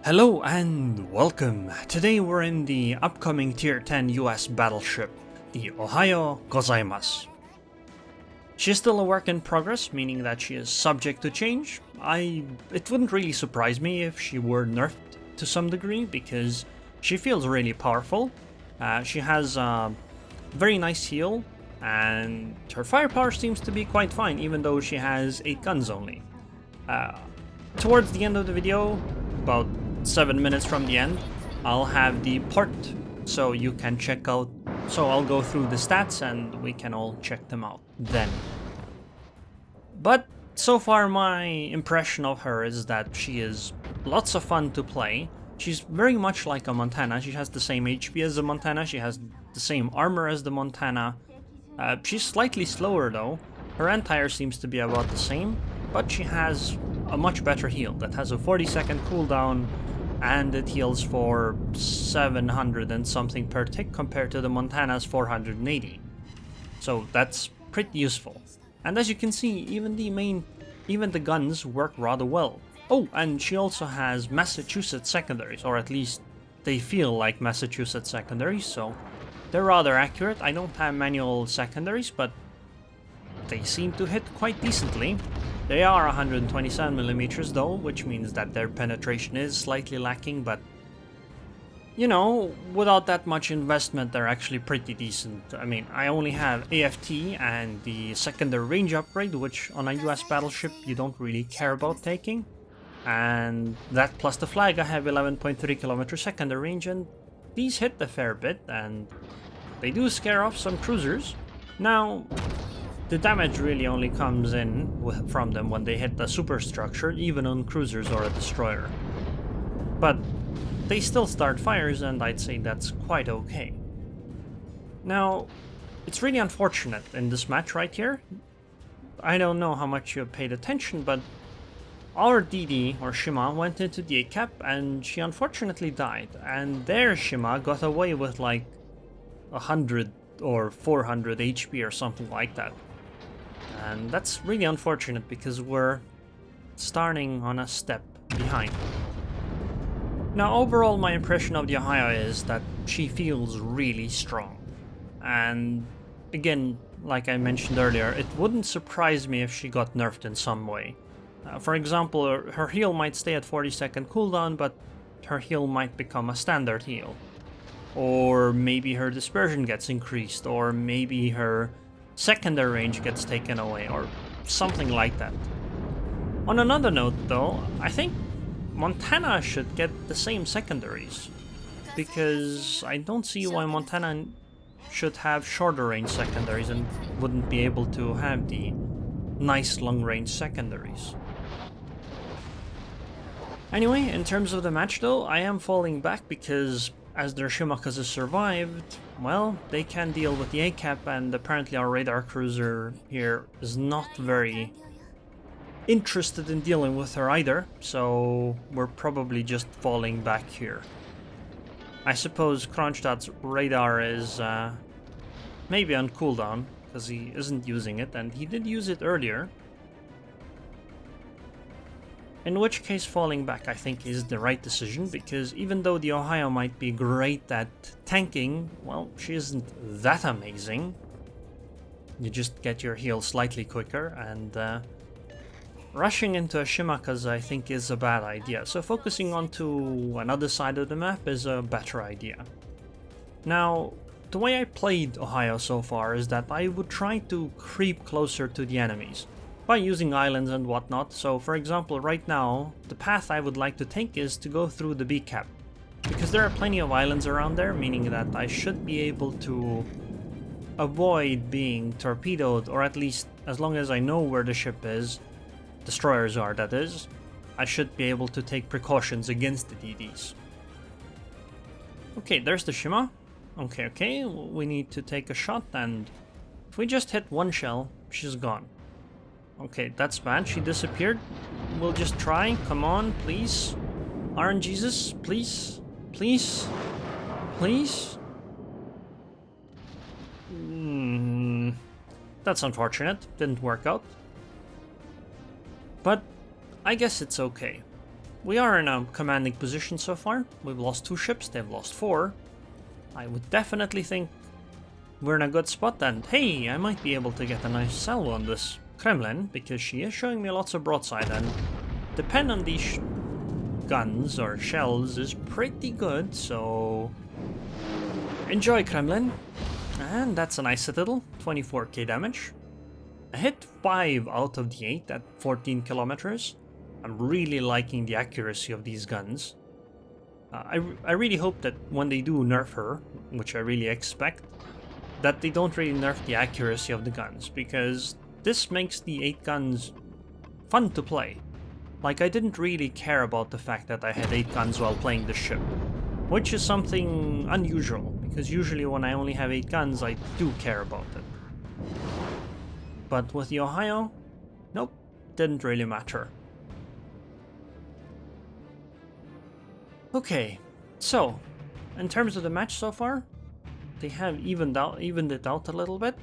Hello and welcome. Today we're in the upcoming Tier 10 US battleship, the Ohio Gozaimasu. She's still a work in progress, meaning that she is subject to change. It wouldn't really surprise me if she were nerfed to some degree, because she feels really powerful. She has a very nice heal, and her firepower seems to be quite fine, even though she has 8 guns only. Towards the end of the video, about 7 minutes from the end, I'll have the part so you can check out. So I'll go through the stats and we can all check them out then. But so far my impression of her is that she is lots of fun to play. She's very much like a Montana. She has the same HP as the Montana, she has the same armor as the Montana. She's slightly slower though. Her anti-air seems to be about the same, but she has a much better heal that has a 40-second cooldown, and it heals for 700 and something per tick compared to the Montana's 480. So that's pretty useful. And as you can see, even the guns work rather well. Oh, and she also has Massachusetts secondaries, or at least they feel like Massachusetts secondaries, so they're rather accurate. I don't have manual secondaries, but they seem to hit quite decently. They are 127mm though, which means that their penetration is slightly lacking, but you know, without that much investment they're actually pretty decent. I mean, I only have AFT and the secondary range upgrade, which on a US battleship you don't really care about taking. And that plus the flag, I have 11.3km secondary range, and these hit a fair bit, and they do scare off some cruisers. Now, the damage really only comes in from them when they hit the superstructure, even on cruisers or a destroyer. But they still start fires, and I'd say that's quite okay. Now, it's really unfortunate in this match right here. I don't know how much you have paid attention, but our DD, or Shima, went into the ACAP and she unfortunately died. And their Shima got away with like 100 or 400 HP or something like that. And that's really unfortunate because we're starting on a step behind. Now, overall, my impression of the Ohio is that she feels really strong. And again, like I mentioned earlier, it wouldn't surprise me if she got nerfed in some way. For example, her heal might stay at 40-second cooldown, but her heal might become a standard heal. Or maybe her dispersion gets increased, or maybe her secondary range gets taken away, or something like that. On another note though, I think Montana should get the same secondaries, because I don't see why Montana should have shorter range secondaries and wouldn't be able to have the nice long range secondaries. Anyway, in terms of the match though, I am falling back because as their Shimakaze survived, well, they can deal with the ACAP, and apparently our radar cruiser here is not very interested in dealing with her either, so we're probably just falling back here. I suppose Kronstadt's radar is maybe on cooldown, because he isn't using it, and he did use it earlier. In which case falling back I think is the right decision, because even though the Ohio might be great at tanking, well, she isn't that amazing. You just get your heal slightly quicker, and rushing into a Shimakaze I think is a bad idea, so focusing onto another side of the map is a better idea. Now, the way I played Ohio so far is that I would try to creep closer to the enemies by using islands and whatnot. So for example, right now, the path I would like to take is to go through the B-cap, because there are plenty of islands around there, meaning that I should be able to avoid being torpedoed, or at least as long as I know where the ship is, destroyers are that is, I should be able to take precautions against the DDs. Okay, there's the Shima. Okay, we need to take a shot, and if we just hit one shell, she's gone. Okay, that's bad, she disappeared. We'll just try, come on, please. RNGesus, please, please, please. That's unfortunate, didn't work out. But I guess it's okay. we are in a commanding position so far. We've lost 2 ships, they've lost 4. I would definitely think we're in a good spot, and hey, I might be able to get a nice salvo on this Kremlin, because she is showing me lots of broadside, and the pen on these guns or shells is pretty good, so enjoy, Kremlin. And that's a nice citadel, 24k damage. I hit 5 out of the 8 at 14 kilometers. I'm really liking the accuracy of these guns. I really hope that when they do nerf her, which I really expect, that they don't really nerf the accuracy of the guns, because this makes the 8 guns fun to play. Like, I didn't really care about the fact that I had 8 guns while playing this ship, which is something unusual, because usually when I only have 8 guns I do care about it. But with the Ohio, nope, didn't really matter. Okay, so in terms of the match so far, they have evened it out a little bit.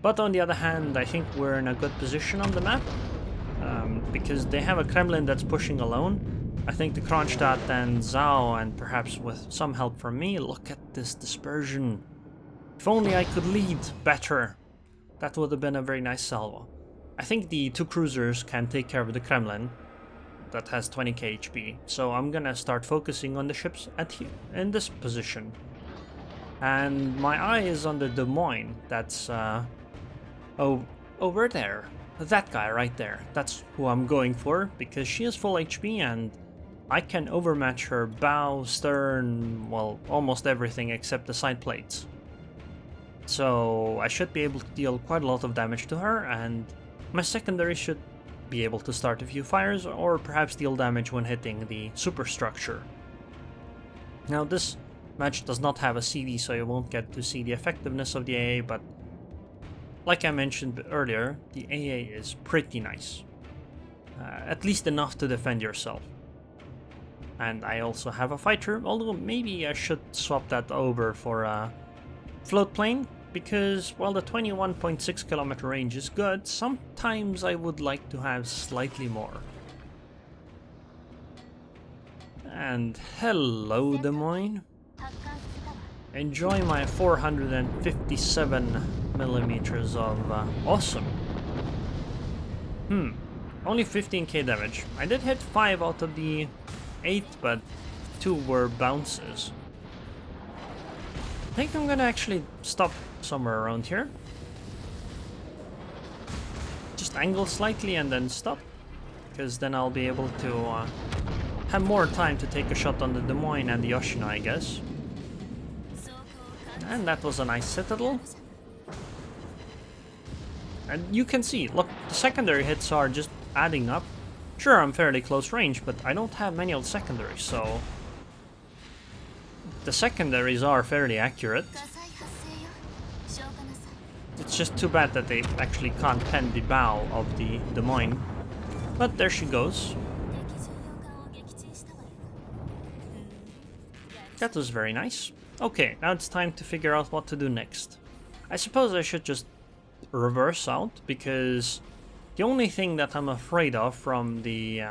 But on the other hand, I think we're in a good position on the map, because they have a Kremlin that's pushing alone. I think the Kronstadt and Zhao, and perhaps with some help from me, look at this dispersion. If only I could lead better. That would have been a very nice salvo. I think the 2 cruisers can take care of the Kremlin that has 20k HP, so I'm gonna start focusing on the ships in this position. And my eye is on the Des Moines, that's over there. That guy right there, that's who I'm going for, because she is full HP and I can overmatch her bow, stern, well, almost everything except the side plates. So I should be able to deal quite a lot of damage to her, and my secondary should be able to start a few fires or perhaps deal damage when hitting the superstructure. Now this match does not have a CD, so you won't get to see the effectiveness of the AA, but like I mentioned earlier, the AA is pretty nice. At least enough to defend yourself. And I also have a fighter, although maybe I should swap that over for a float plane, because while the 21.6 kilometer range is good, sometimes I would like to have slightly more. And hello, Des Moines. Enjoy my 457 millimeters of awesome. Only 15k damage. I did hit 5 out of the 8, but 2 were bounces. I think I'm gonna actually stop somewhere around here. Just angle slightly and then stop, because then I'll be able to have more time to take a shot on the Des Moines and the Yoshino, I guess. And that was a nice citadel. And you can see, look, the secondary hits are just adding up. Sure, I'm fairly close range, but I don't have many of the secondaries, so the secondaries are fairly accurate. It's just too bad that they actually can't pen the bow of the Des Moines. But there she goes. That was very nice. Okay, now it's time to figure out what to do next. I suppose I should just reverse out, because the only thing that I'm afraid of from the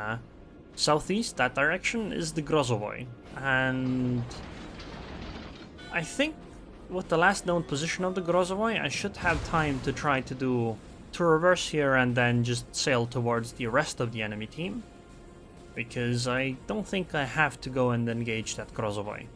southeast, that direction, is the Grozovoi. And I think with the last known position of the Grozovoi, I should have time to try to reverse here and then just sail towards the rest of the enemy team, because I don't think I have to go and engage that Grozovoi.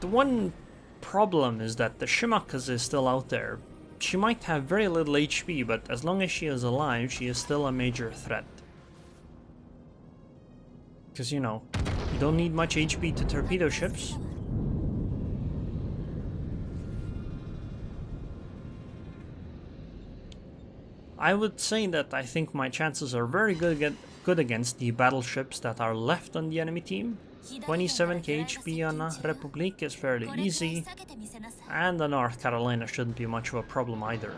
The one problem is that the Shimakaze is still out there. She might have very little HP, but as long as she is alive, she is still a major threat. Because, you know, you don't need much HP to torpedo ships. I would say that I think my chances are very good against the battleships that are left on the enemy team. 27k HP on Republic is fairly easy, and the North Carolina shouldn't be much of a problem either.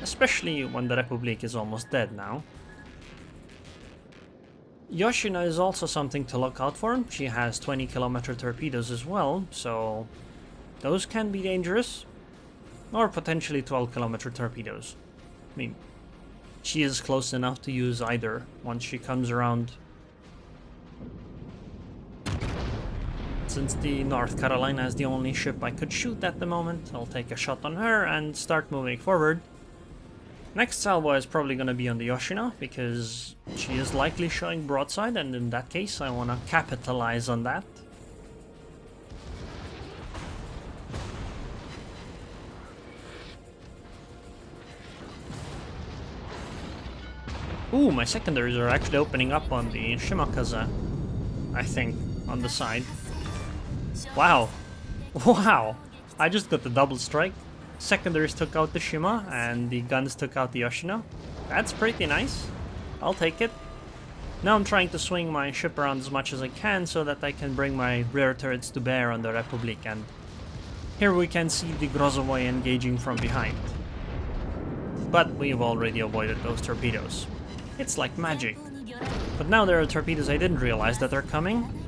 Especially when the Republic is almost dead now. Yoshino is also something to look out for. She has 20km torpedoes as well, so those can be dangerous. Or potentially 12km torpedoes. I mean, she is close enough to use either once she comes around. Since the North Carolina is the only ship I could shoot at the moment, I'll take a shot on her and start moving forward. Next salvo is probably going to be on the Yoshino, because she is likely showing broadside, and in that case I want to capitalize on that. Ooh, my secondaries are actually opening up on the Shimakaze, I think, on the side. Wow. Wow! I just got the double strike. Secondaries took out the Shima, and the guns took out the Yoshino. That's pretty nice. I'll take it. Now I'm trying to swing my ship around as much as I can so that I can bring my rear turrets to bear on the Republic, and here we can see the Grozovoi engaging from behind. But we've already avoided those torpedoes. It's like magic. But now there are torpedoes I didn't realize that are coming.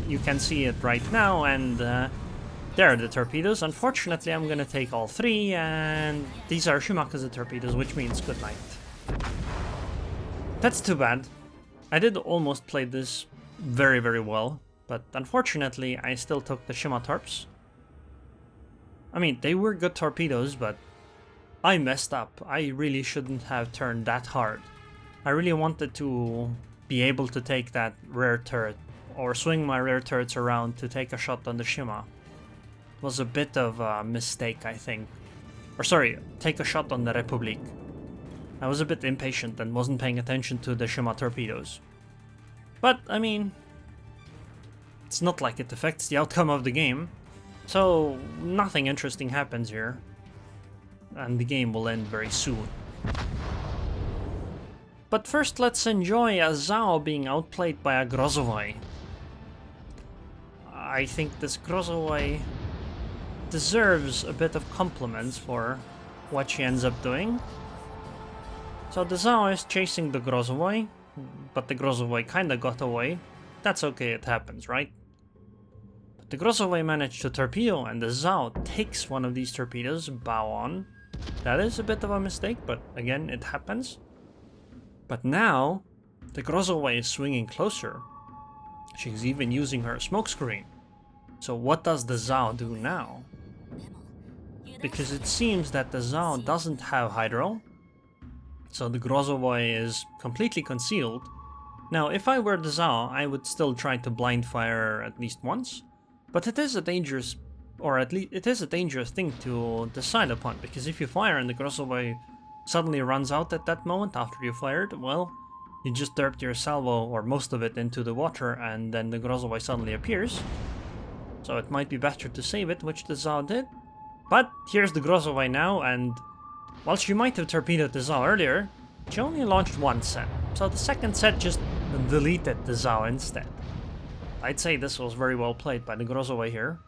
You can see it right now, and there are the torpedoes. Unfortunately, I'm gonna take all three, and these are Shimakaze torpedoes, which means good night. That's too bad. I did almost play this very, very well, but unfortunately, I still took the Shima torps. I mean, they were good torpedoes, but I messed up. I really shouldn't have turned that hard. I really wanted to be able to take that rear turret, or swing my rear turrets around to take a shot on the Shima. It was a bit of a mistake, I think. Or sorry, take a shot on the Republic. I was a bit impatient and wasn't paying attention to the Shima torpedoes. But, I mean, it's not like it affects the outcome of the game. So, nothing interesting happens here. And the game will end very soon. But first, let's enjoy a Zhao being outplayed by a Grozovoi. I think this Grozovoi deserves a bit of compliments for what she ends up doing. So the Zhao is chasing the Grozovoi, but the Grozovoi kinda got away. That's okay, it happens, right? But the Grozovoi managed to torpedo, and the Zhao takes one of these torpedoes, bow on. That is a bit of a mistake, but again, it happens. But now, the Grozovoi is swinging closer. She's even using her smokescreen. So what does the Zhao do now? Because it seems that the Zhao doesn't have hydro, so the Grozovoi is completely concealed. Now, if I were the Zhao, I would still try to blind fire at least once, but it is a dangerous, or at least it is a dangerous thing to decide upon, because if you fire and the Grozovoi suddenly runs out at that moment after you fired, well, you just derped your salvo, or most of it, into the water, and then the Grozovoi suddenly appears. So it might be better to save it, which the Zhao did. But here's the Grozovoi now, and while she might have torpedoed the Zhao earlier, she only launched one set. So the second set just deleted the Zhao instead. I'd say this was very well played by the Grozovoi here.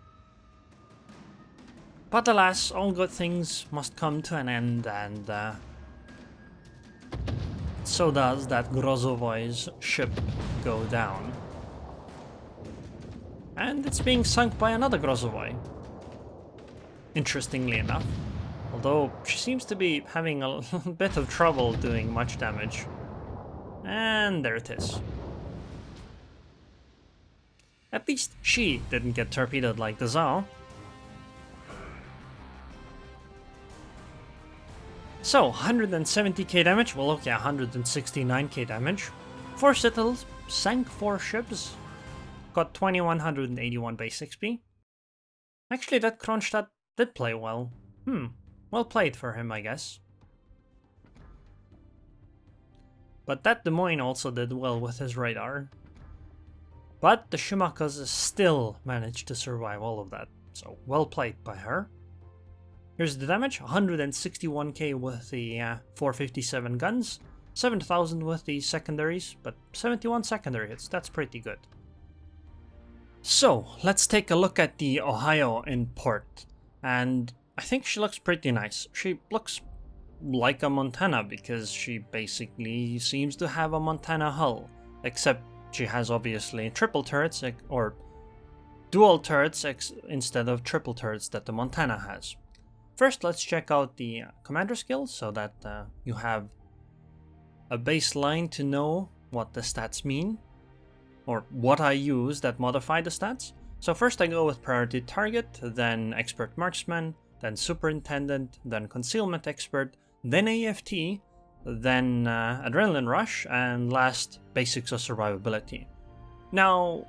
But alas, all good things must come to an end, and so does that Grozovoi's ship go down. And it's being sunk by another Grozovoi. Interestingly enough. Although she seems to be having a bit of trouble doing much damage. And there it is. At least she didn't get torpedoed like the Zhao. So, 170k damage, well okay, 169k damage. 4 citadels, sank 4 ships, got 2181 base XP. Actually, that Kronstadt did play well. Well played for him, I guess. But that Des Moines also did well with his radar. But the Shimakaze still managed to survive all of that, so well played by her. Here's the damage, 161k with the 457 guns, 7000 with the secondaries, but 71 secondary hits, that's pretty good. So, let's take a look at the Ohio in port, and I think she looks pretty nice. She looks like a Montana because she basically seems to have a Montana hull, except she has obviously triple turrets, or dual turrets instead of triple turrets that the Montana has. First, let's check out the commander skills so that you have a baseline to know what the stats mean, or what I use that modify the stats. So first I go with priority target, then expert marksman, then superintendent, then concealment expert, then AFT, then adrenaline rush, and last basics of survivability. Now,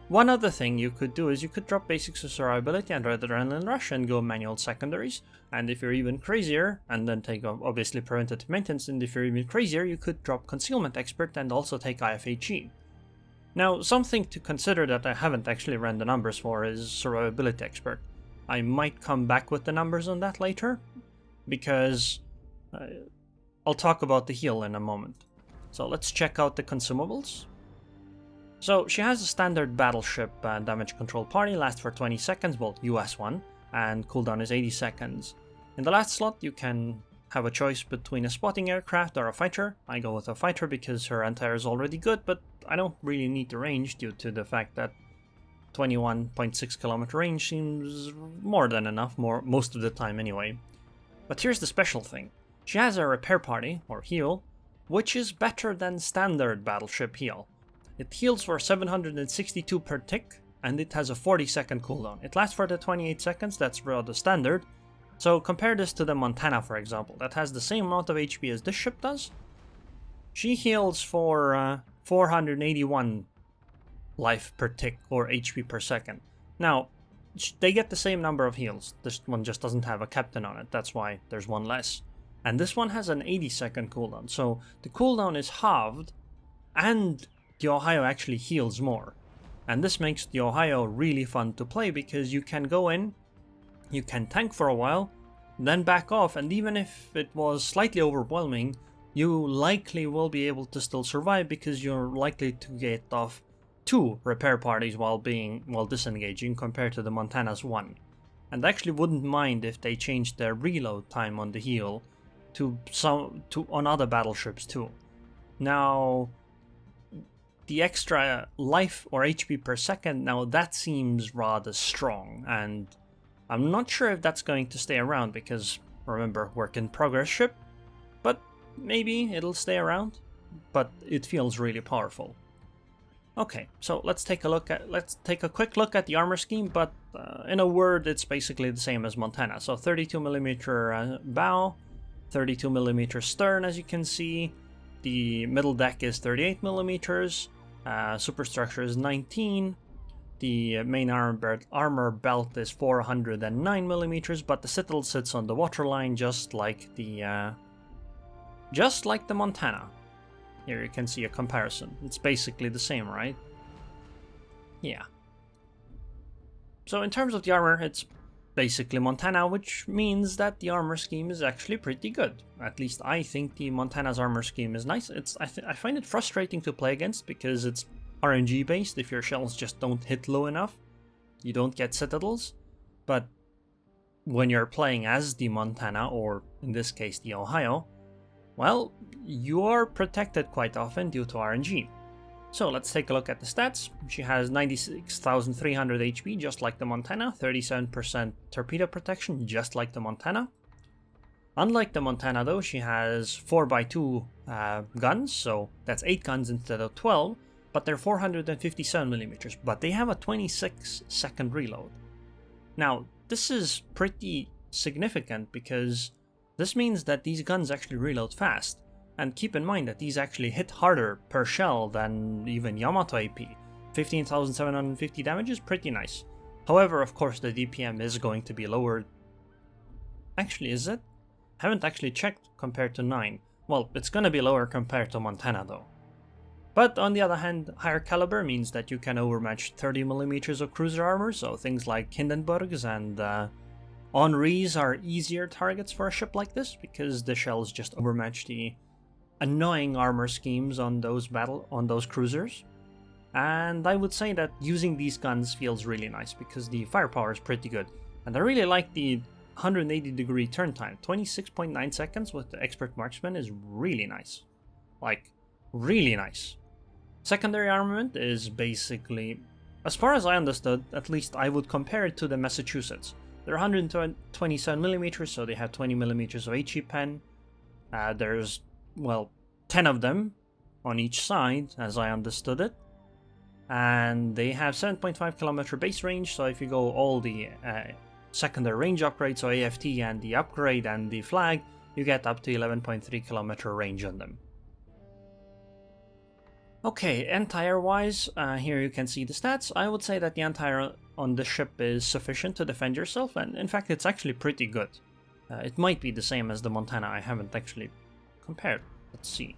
one other thing you could do is you could drop basics of survivability and adrenaline rush and go manual secondaries. And if you're even crazier, and then take obviously preventative maintenance, and if you're even crazier, you could drop concealment expert and also take IFHE. Now, something to consider that I haven't actually ran the numbers for is survivability expert. I might come back with the numbers on that later, because I'll talk about the heal in a moment. So let's check out the consumables. So she has a standard battleship damage control party, lasts for 20 seconds, well, US one, and cooldown is 80 seconds. In the last slot, you can have a choice between a spotting aircraft or a fighter. I go with a fighter because her anti-air is already good, but I don't really need the range due to the fact that 21.6 kilometer range seems more than enough, most of the time anyway. But here's the special thing. She has a repair party, or heal, which is better than standard battleship heal. It heals for 762 per tick, and it has a 40-second cooldown. It lasts for the 28 seconds, that's rather standard. So compare this to the Montana, for example, that has the same amount of HP as this ship does. She heals for 481 life per tick, or HP per second. Now, they get the same number of heals. This one just doesn't have a captain on it, that's why there's one less. And this one has an 80-second cooldown, so the cooldown is halved, and the Ohio actually heals more. And this makes the Ohio really fun to play, because you can go in, you can tank for a while, then back off, and even if it was slightly overwhelming, you likely will be able to still survive, because you're likely to get off 2 repair parties while disengaging, compared to the Montana's 1. And I actually wouldn't mind if they changed their reload time on the heal to on other battleships too. Now, the extra life or HP per second, now that seems rather strong, and I'm not sure if that's going to stay around, because remember, work in progress ship, but maybe it'll stay around, but it feels really powerful. Okay, so let's take a quick look at the armor scheme, but in a word, it's basically the same as Montana. So 32mm bow, 32mm stern, as you can see. The middle deck is 38mm, superstructure is 19. The main armor belt is 409mm, but the citadel sits on the waterline, just like the Montana. Here you can see a comparison. It's basically the same, right? Yeah. So in terms of the armor, it's basically Montana, which means that the armor scheme is actually pretty good. At least I think the Montana's armor scheme is nice. I find it frustrating to play against, because it's RNG based. If your shells just don't hit low enough, you don't get citadels. But when you're playing as the Montana, or in this case the Ohio, well, you are protected quite often due to RNG. So let's take a look at the stats. She has 96,300 HP, just like the Montana, 37% torpedo protection, just like the Montana. Unlike the Montana though, she has 4x2 guns, so that's 8 guns instead of 12, but they're 457mm, but they have a 26-second reload. Now, this is pretty significant, because this means that these guns actually reload fast. And keep in mind that these actually hit harder per shell than even Yamato AP. 15,750 damage is pretty nice. However, of course, the DPM is going to be lower. Actually, is it? I haven't actually checked compared to 9. Well, it's going to be lower compared to Montana though. But on the other hand, higher caliber means that you can overmatch 30mm of cruiser armor, so things like Hindenburgs and Henris are easier targets for a ship like this, because the shells just overmatch the annoying armor schemes on those cruisers. And I would say that using these guns feels really nice, because the firepower is pretty good. And I really like the 180-degree turn time. 26.9 seconds with the expert marksman is really nice. Like, really nice. Secondary armament is basically, as far as I understood, at least I would compare it to the Massachusetts. They're 127mm, so they have 20mm of HE pen. There's, well, 10 of them on each side, as I understood it. And they have 7.5 kilometer base range, so if you go all the secondary range upgrades, so AFT and the upgrade and the flag, you get up to 11.3 kilometer range on them. Okay, anti-air wise, here you can see the stats. I would say that the anti-air on the ship is sufficient to defend yourself, and in fact it's actually pretty good. It might be the same as the Montana, I haven't actually compared. Let's see.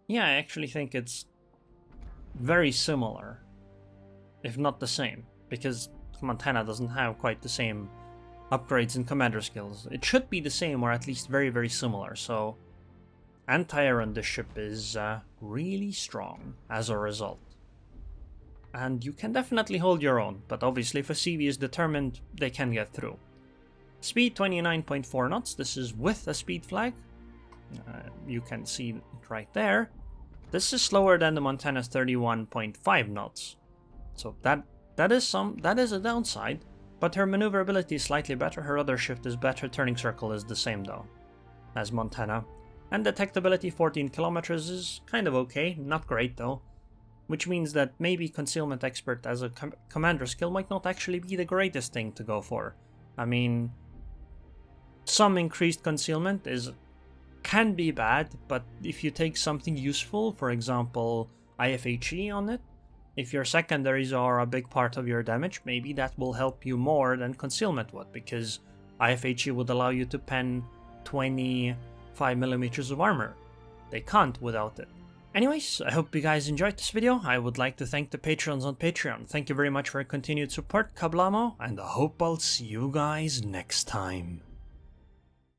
Yeah, I actually think it's very similar, if not the same, because Montana doesn't have quite the same upgrades and commander skills. It should be the same, or at least very, very similar, so anti-air on this ship is really strong as a result. And you can definitely hold your own, but obviously if a CV is determined, they can get through. Speed 29.4 knots, this is with a speed flag. You can see it right there. This is slower than the Montana's 31.5 knots. So that is a downside, but her maneuverability is slightly better, her rudder shift is better, turning circle is the same though as Montana. And detectability 14 kilometers is kind of okay, not great though. Which means that maybe Concealment Expert as a commander skill might not actually be the greatest thing to go for. I mean, some increased concealment can be bad, but if you take something useful, for example IFHE on it, if your secondaries are a big part of your damage, maybe that will help you more than concealment would, because IFHE would allow you to pen 25mm of armor. They can't without it. Anyways, I hope you guys enjoyed this video. I would like to thank the patrons on Patreon. Thank you very much for your continued support, Kablamo, and I hope I'll see you guys next time.